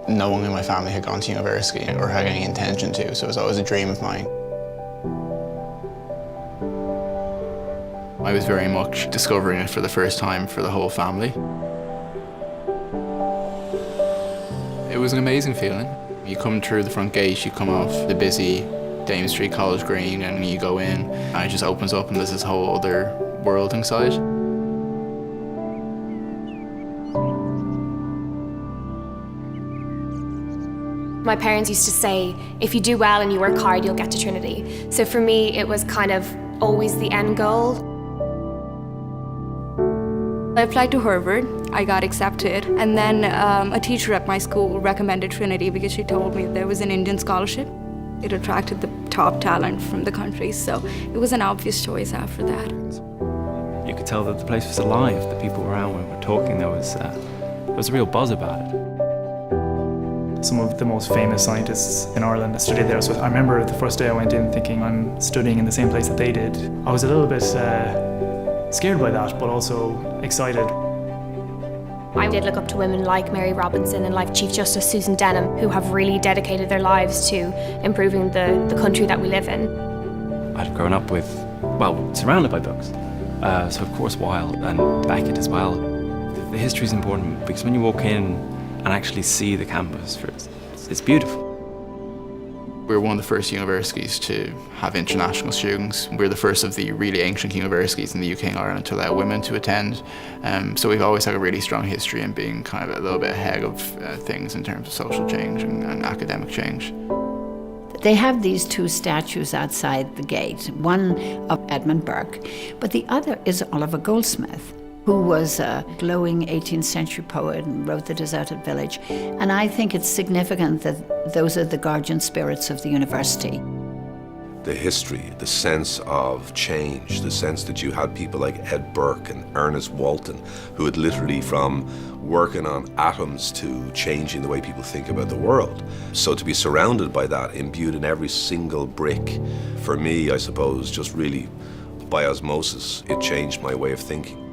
No one in my family had gone to university or had any intention to, so it was always a dream of mine. I was very much discovering it for the first time for the whole family. It was an amazing feeling. You come through the front gate, you come off the busy Dame Street College Green, and you go in, and it just opens up and there's this whole other world inside. My parents used to say, if you do well and you work hard, you'll get to Trinity. So for me, it was kind of always the end goal. I applied to Harvard, I got accepted, and then a teacher at my school recommended Trinity because she told me there was an Indian scholarship. It attracted the top talent from the country, so it was an obvious choice after that. You could tell that the place was alive, the people around when we were talking, there was a real buzz about it. Some of the most famous scientists in Ireland studied there, so I remember the first day I went in thinking I'm studying in the same place that they did. I was a little bit scared by that, but also excited. I did look up to women like Mary Robinson and like Chief Justice Susan Denham, who have really dedicated their lives to improving the country that we live in. I'd grown up with, well, surrounded by books. So of course Wilde and Beckett as well. The history is important because when you walk in and actually see the campus, it's beautiful. We were one of the first universities to have international students. We were the first of the really ancient universities in the UK and Ireland to allow women to attend. So we've always had a really strong history in being kind of a little bit ahead of things in terms of social change and academic change. They have these two statues outside the gate, one of Edmund Burke, but the other is Oliver Goldsmith, who was a glowing 18th century poet and wrote The Deserted Village. And I think it's significant that those are the guardian spirits of the university. The history, the sense of change, the sense that you had people like Ed Burke and Ernest Walton, who had literally from working on atoms to changing the way people think about the world. So to be surrounded by that, imbued in every single brick, for me, I suppose, just really by osmosis, it changed my way of thinking.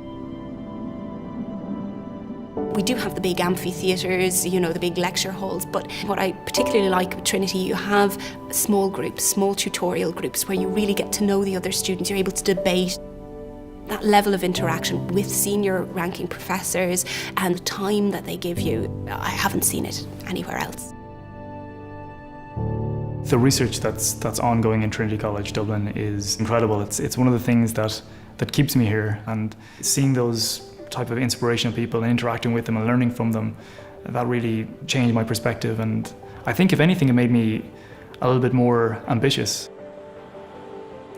We do have the big amphitheatres, you know, the big lecture halls, but what I particularly like with Trinity, you have small groups, small tutorial groups where you really get to know the other students, you're able to debate. That level of interaction with senior ranking professors and the time that they give you, I haven't seen it anywhere else. The research that's ongoing in Trinity College Dublin is incredible. It's one of the things that keeps me here, and seeing those type of inspirational people and interacting with them and learning from them, that really changed my perspective, and I think if anything it made me a little bit more ambitious.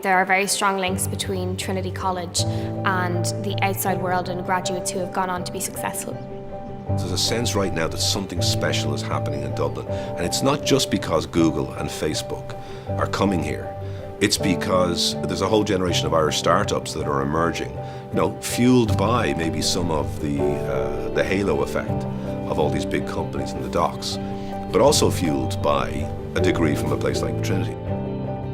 There are very strong links between Trinity College and the outside world and graduates who have gone on to be successful. There's a sense right now that something special is happening in Dublin, and it's not just because Google and Facebook are coming here. It's because there's a whole generation of Irish startups that are emerging, you know, fueled by maybe some of the halo effect of all these big companies in the docks, but also fueled by a degree from a place like Trinity.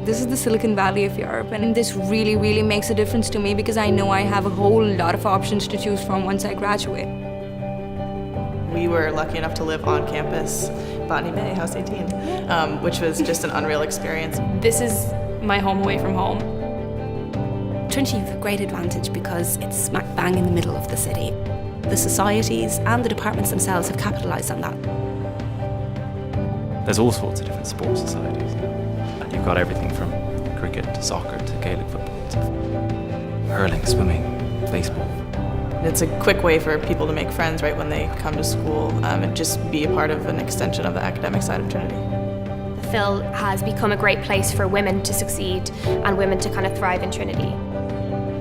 This is the Silicon Valley of Europe, and this really, really makes a difference to me because I know I have a whole lot of options to choose from once I graduate. We were lucky enough to live on campus, Botany Bay, House 18, which was just an unreal experience. This is my home away from home. Trinity have a great advantage because it's smack bang in the middle of the city. The societies and the departments themselves have capitalised on that. There's all sorts of different sports societies. And you've got everything from cricket to soccer to Gaelic football to hurling, swimming, baseball. It's a quick way for people to make friends right when they come to school and just be a part of an extension of the academic side of Trinity. Phil has become a great place for women to succeed and women to kind of thrive in Trinity.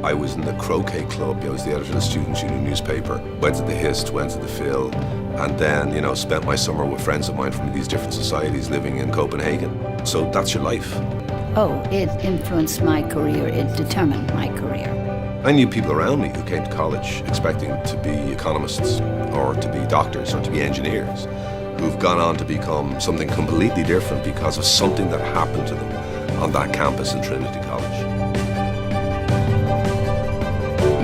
I was in the croquet club, I was the editor of the Students' Union newspaper, went to the HIST, went to the Phil, and then, you know, spent my summer with friends of mine from these different societies living in Copenhagen. So that's your life. Oh, it influenced my career, it determined my career. I knew people around me who came to college expecting to be economists or to be doctors or to be engineers, who've gone on to become something completely different because of something that happened to them on that campus in Trinity College.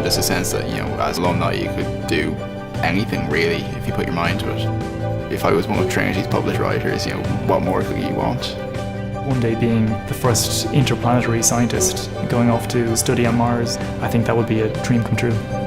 There's a sense that, as alumni you could do anything really if you put your mind to it. If I was one of Trinity's published writers, what more could you want? One day being the first interplanetary scientist going off to study on Mars, I think that would be a dream come true.